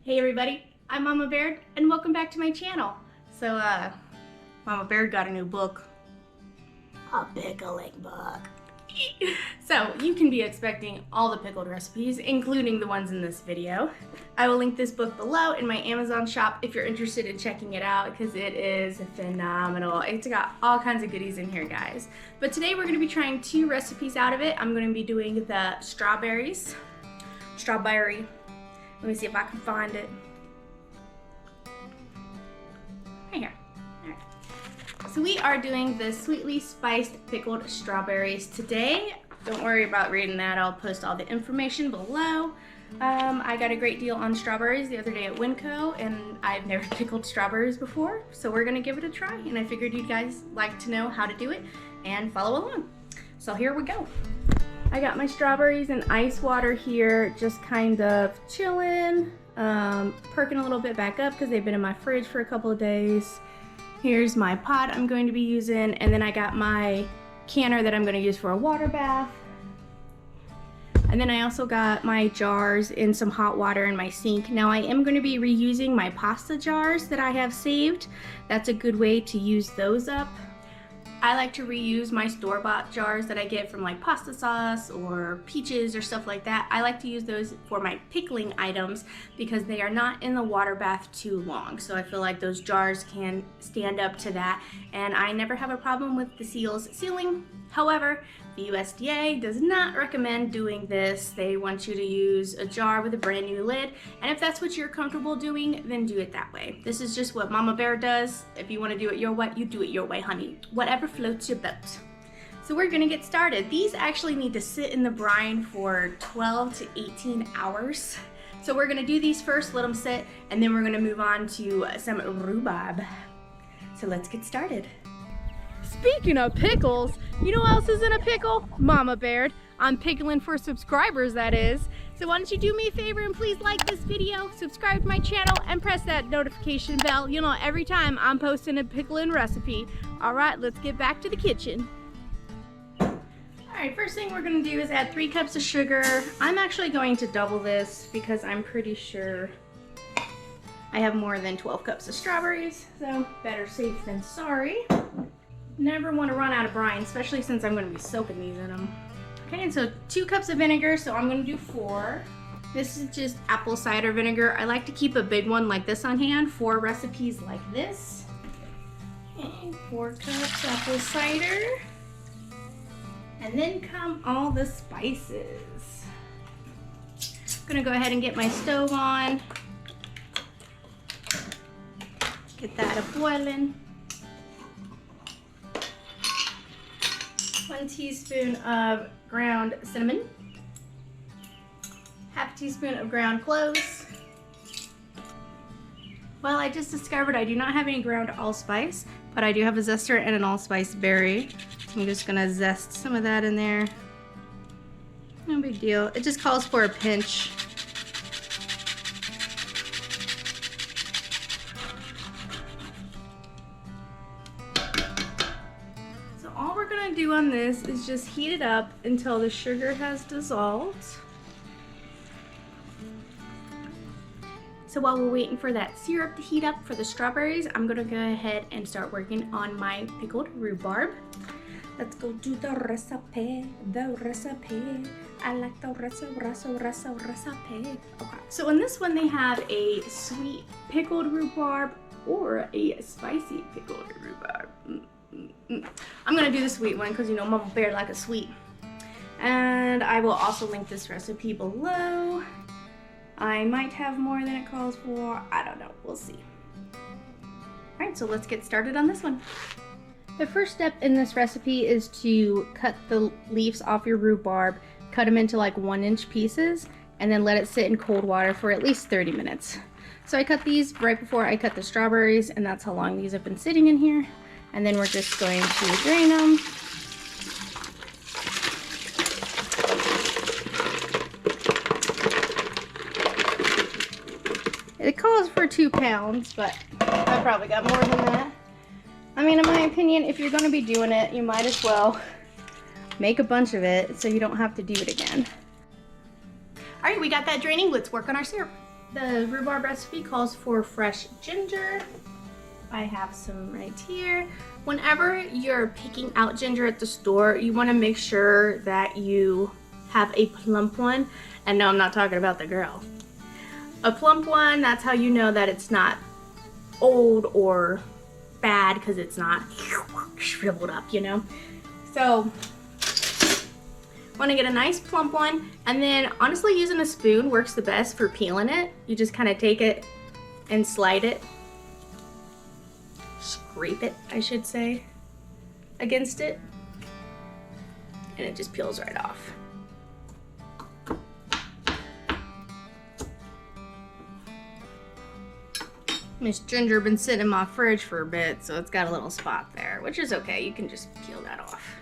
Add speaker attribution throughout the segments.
Speaker 1: Hey everybody, I'm Mama Baird and welcome back to my channel. So Mama Baird got a new book. A pickling book. So you can be expecting all the pickled recipes, including the ones in this video. I will link this book below in my Amazon shop if you're interested in checking it out because it is phenomenal. It's got all kinds of goodies in here, guys. But today we're going to be trying 2 recipes out of it. I'm going to be doing the strawberry. Let me see if I can find it. Right here. All right. So we are doing the sweetly spiced pickled strawberries today. Don't worry about reading that. I'll post all the information below. I got a great deal on strawberries the other day at Winco, and I've never pickled strawberries before, so we're gonna give it a try. And I figured you guys like to know how to do it and follow along. So here we go. I got my strawberries in ice water here, just kind of chilling, perking a little bit back up because they've been in my fridge for a couple of days. Here's my pot I'm going to be using, and then I got my canner that I'm going to use for a water bath. And then I also got my jars in some hot water in my sink. Now I am going to be reusing my pasta jars that I have saved. That's a good way to use those up. I like to reuse my store-bought jars that I get from like pasta sauce or peaches or stuff like that. I like to use those for my pickling items because they are not in the water bath too long. So I feel like those jars can stand up to that, and I never have a problem with the seals sealing. However, the USDA does not recommend doing this. They want you to use a jar with a brand new lid, and if that's what you're comfortable doing, then do it that way. This is just what Mama Bear does. If you want to do it your way, you do it your way, honey. Whatever floats your boat. So we're gonna get started. These actually need to sit in the brine for 12 to 18 hours. So we're gonna do these first, let them sit, and then we're gonna move on to some rhubarb. So let's get started. Speaking of pickles, you know what else is in a pickle? Mama Baird. I'm pickling for subscribers, that is. So why don't you do me a favor and please like this video, subscribe to my channel, and press that notification bell. You'll know every time I'm posting a pickling recipe. All right, let's get back to the kitchen. All right, first thing we're gonna do is add 3 cups of sugar. I'm actually going to double this because I'm pretty sure I have more than 12 cups of strawberries, so better safe than sorry. Never want to run out of brine, especially since I'm going to be soaking these in them. Okay, and so 2 cups of vinegar, so I'm going to do 4. This is just apple cider vinegar. I like to keep a big one like this on hand for recipes like this. And 4 cups apple cider. And then come all the spices. I'm going to go ahead and get my stove on. Get that a boiling. 1 teaspoon of ground cinnamon, half a teaspoon of ground cloves. Well, I just discovered I do not have any ground allspice, but I do have a zester and an allspice berry. I'm just gonna zest some of that in there. No big deal. It just calls for a pinch. Do on this is just heat it up until the sugar has dissolved. So while we're waiting for that syrup to heat up for the strawberries, I'm gonna go ahead and start working on my pickled rhubarb. Let's go do the recipe, I like the recipe. Okay, so in this one they have a sweet pickled rhubarb or a spicy pickled rhubarb. I'm gonna do the sweet one because you know Mama Bear like a sweet. And I will also link this recipe below. I might have more than it calls for. I don't know, we'll see. Alright, so let's get started on this one. The first step in this recipe is to cut the leaves off your rhubarb, cut them into like 1-inch pieces, and then let it sit in cold water for at least 30 minutes. So I cut these right before I cut the strawberries, and that's how long these have been sitting in here. And then we're just going to drain them. It calls for 2 pounds, but I probably got more than that. I mean, in my opinion, if you're going to be doing it, you might as well make a bunch of it so you don't have to do it again. All right, we got that draining. Let's work on our syrup. The rhubarb recipe calls for fresh ginger. I have some right here. Whenever you're picking out ginger at the store, you want to make sure that you have a plump one. And no, I'm not talking about the girl. A plump one, that's how you know that it's not old or bad, because it's not shriveled up, you know? So, want to get a nice plump one, and then honestly using a spoon works the best for peeling it. You just kind of take it and slide it, scrape it, I should say, against it, and it just peels right off. This ginger been sitting in my fridge for a bit, so it's got a little spot there, which is okay. You can just peel that off.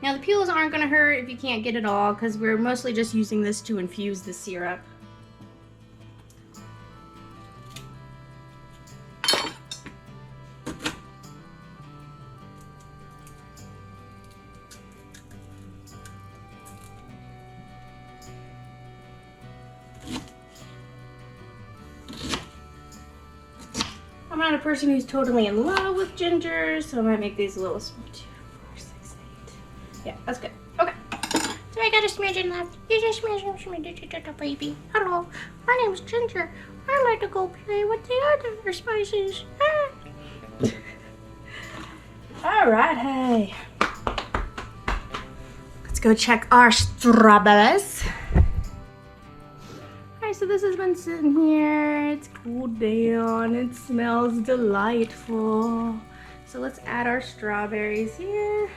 Speaker 1: Now the peels aren't gonna hurt if you can't get it all, because we're mostly just using this to infuse the syrup. I'm not a person who's totally in love with ginger, so I might make these a little small. 2, 4, 6, 8. Yeah, that's good. Okay. So I got a smidgen left. You just smidgen, baby. Hello, my name's Ginger. I like to go play with the other spices. Alright, hey. Let's go check our strawberries. Alright, so this has been sitting here. It's cooled down. It smells delightful. So let's add our strawberries here.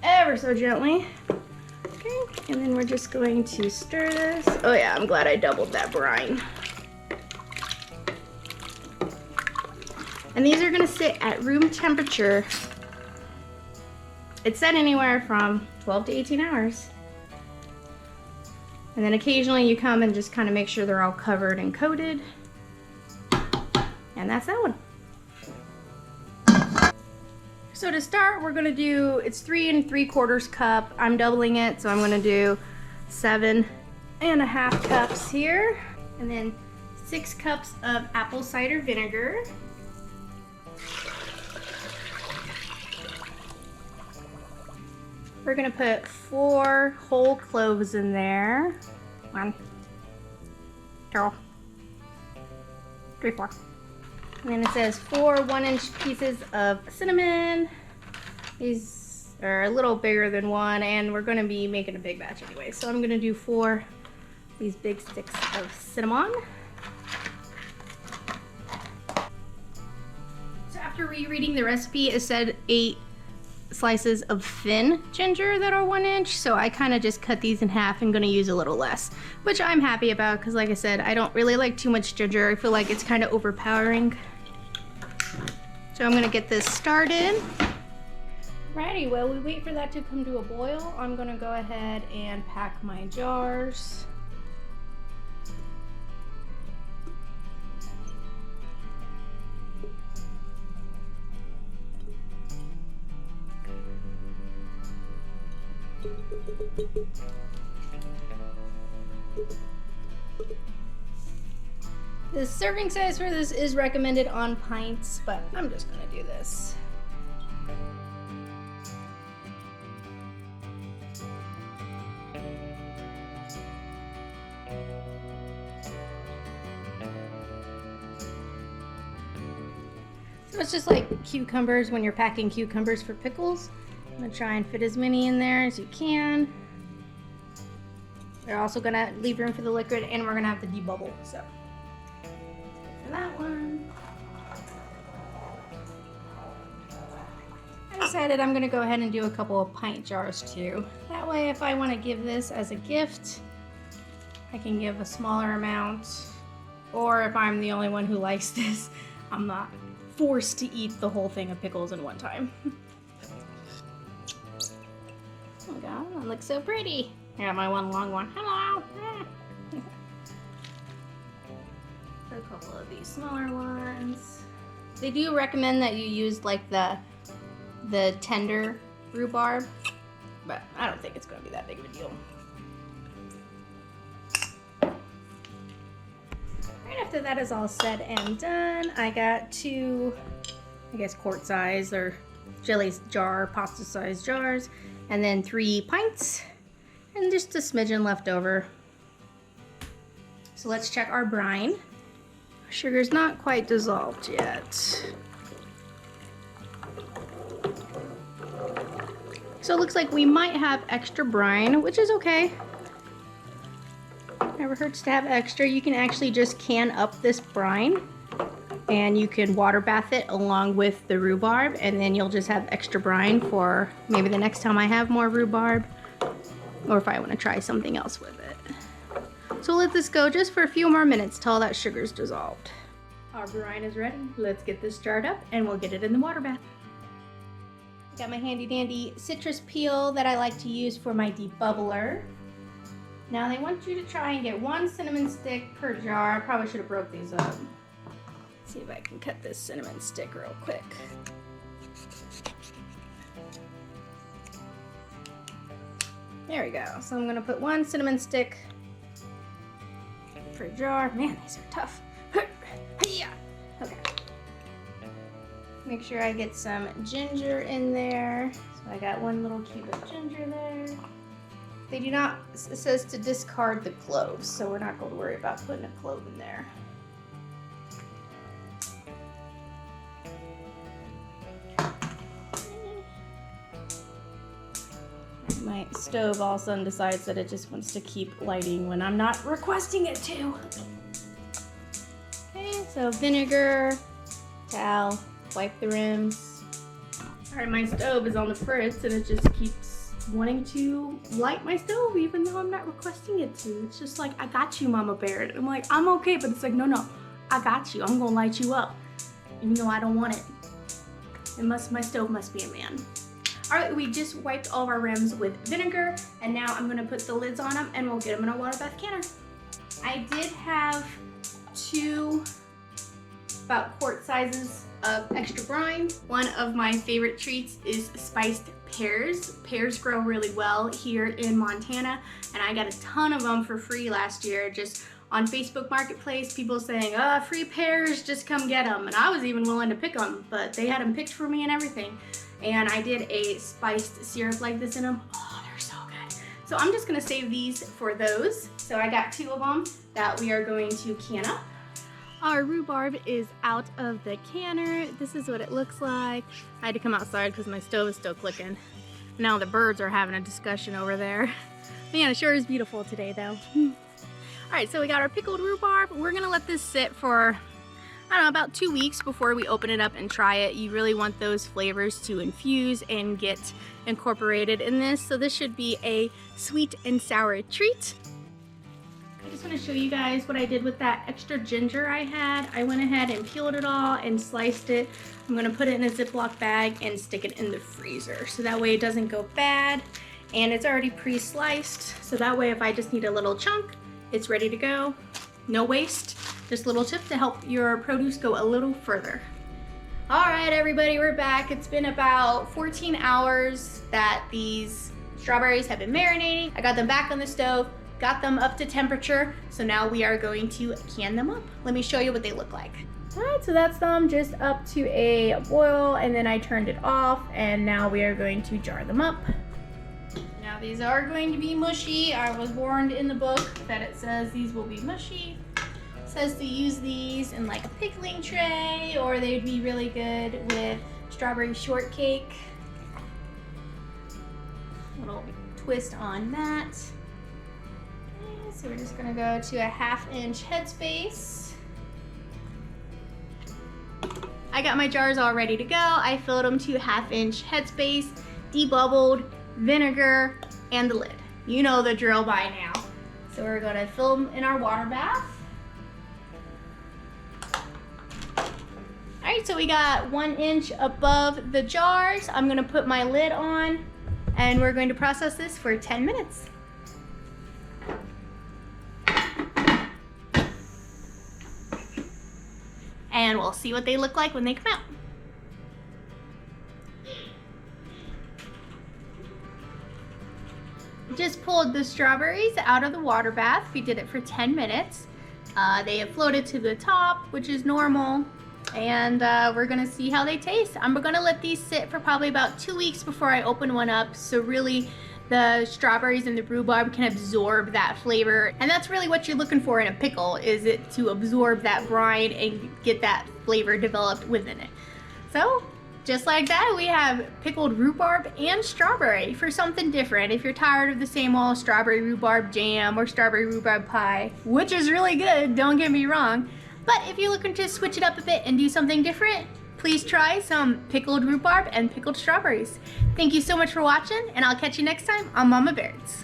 Speaker 1: Ever so gently. Okay, and then we're just going to stir this. Oh yeah, I'm glad I doubled that brine. And these are gonna sit at room temperature. It's set anywhere from 12 to 18 hours. And then occasionally you come and just kind of make sure they're all covered and coated. And that's that one. So to start, we're gonna do, it's 3 3/4 cup. I'm doubling it, so I'm gonna do 7.5 cups here. And then 6 cups of apple cider vinegar. We're gonna put 4 whole cloves in there. 1, 2, 3, 4. And then it says 4 1-inch pieces of cinnamon. These are a little bigger than 1, and we're gonna be making a big batch anyway. So I'm gonna do 4 these big sticks of cinnamon. So after rereading the recipe, it said 8 slices of thin ginger that are 1 inch, so I kind of just cut these in half and gonna use a little less, which I'm happy about, because like I said, I don't really like too much ginger. I feel like it's kind of overpowering. So I'm gonna get this started. Alrighty, while we wait for that to come to a boil, I'm gonna go ahead and pack my jars. The serving size for this is recommended on pints, but I'm just gonna do this. So it's just like cucumbers when you're packing cucumbers for pickles. I'm gonna try and fit as many in there as you can. We're also gonna leave room for the liquid, and we're gonna have the debubble, so. For that one. I decided I'm gonna go ahead and do a couple of pint jars too. That way, if I wanna give this as a gift, I can give a smaller amount. Or if I'm the only one who likes this, I'm not forced to eat the whole thing of pickles in one time. It looks so pretty. I got my one long one. Hello. A couple of these smaller ones. They do recommend that you use like the tender rhubarb, but I don't think it's going to be that big of a deal. Right after that is all said and done, I got 2, I guess, quart size or jelly jar, pasta size jars, and then 3 pints, and just a smidgen left over. So let's check our brine. Sugar's not quite dissolved yet. So it looks like we might have extra brine, which is okay. Never hurts to have extra. You can actually just can up this brine and you can water bath it along with the rhubarb, and then you'll just have extra brine for maybe the next time I have more rhubarb, or if I want to try something else with it. So let this go just for a few more minutes till all that sugar's dissolved. Our brine is ready. Let's get this jarred up and we'll get it in the water bath. Got my handy dandy citrus peel that I like to use for my debubbler. Now they want you to try and get 1 cinnamon stick per jar. I probably should have broke these up. Let's see if I can cut this cinnamon stick real quick. There we go. So I'm gonna put 1 cinnamon stick per jar. Man, these are tough. Okay. Make sure I get some ginger in there. So I got 1 little cube of ginger there. They do not, it says to discard the cloves, so we're not going to worry about putting a clove in there. My stove all of a sudden decides that it just wants to keep lighting when I'm not requesting it to. Okay, so vinegar, towel, wipe the rims. Alright, my stove is on the fritz and it just keeps wanting to light my stove even though I'm not requesting it to. It's just like, I got you, Mama Bear. And I'm like, I'm okay, but it's like, no, I got you. I'm gonna light you up, even though I don't want it. My stove must be a man. Alright, we just wiped all of our rims with vinegar, and now I'm gonna put the lids on them and we'll get them in a water bath canner. I did have 2 about quart sizes of extra brine. One of my favorite treats is spiced pears. Pears grow really well here in Montana, and I got a ton of them for free last year, just on Facebook Marketplace, people saying, free pears, just come get them. And I was even willing to pick them, but they had them picked for me and everything. And I did a spiced syrup like this in them. Oh, they're so good. So I'm just gonna save these for those. So I got 2 of them that we are going to can up. Our rhubarb is out of the canner. This is what it looks like. I had to come outside because my stove is still clicking. Now the birds are having a discussion over there. Man, it sure is beautiful today though. All right, so we got our pickled rhubarb. We're gonna let this sit for, I don't know, about 2 weeks before we open it up and try it. You really want those flavors to infuse and get incorporated in this. So this should be a sweet and sour treat. I just want to show you guys what I did with that extra ginger I had. I went ahead and peeled it all and sliced it. I'm going to put it in a Ziploc bag and stick it in the freezer, so that way it doesn't go bad. And it's already pre-sliced, so that way if I just need a little chunk, it's ready to go. No waste. Just a little tip to help your produce go a little further. All right, everybody, we're back. It's been about 14 hours that these strawberries have been marinating. I got them back on the stove, got them up to temperature, so now we are going to can them up. Let me show you what they look like. All right, so that's them just up to a boil, and then I turned it off, and now we are going to jar them up. Now these are going to be mushy. I was warned in the book that it says these will be mushy. It says to use these in like a pickling tray, or they'd be really good with strawberry shortcake. Little twist on that. So we're just gonna go to a 1/2 inch headspace. I got my jars all ready to go. I filled them to 1/2 inch headspace, debubbled, vinegar, and the lid. You know the drill by now. So we're gonna fill them in our water bath. All right, so we got 1 inch above the jars. I'm gonna put my lid on, and we're going to process this for 10 minutes. And we'll see what they look like when they come out. Just pulled the strawberries out of the water bath. We did it for 10 minutes. They have floated to the top, which is normal. And we're gonna see how they taste. I'm gonna let these sit for probably about 2 weeks before I open one up. So really the strawberries and the rhubarb can absorb that flavor. And that's really what you're looking for in a pickle, is it to absorb that brine and get that flavor developed within it. So just like that, we have pickled rhubarb and strawberry for something different. If you're tired of the same old strawberry rhubarb jam or strawberry rhubarb pie, which is really good, don't get me wrong. But if you're looking to switch it up a bit and do something different, please try some pickled rhubarb and pickled strawberries. Thank you so much for watching, and I'll catch you next time on Mama Baird's.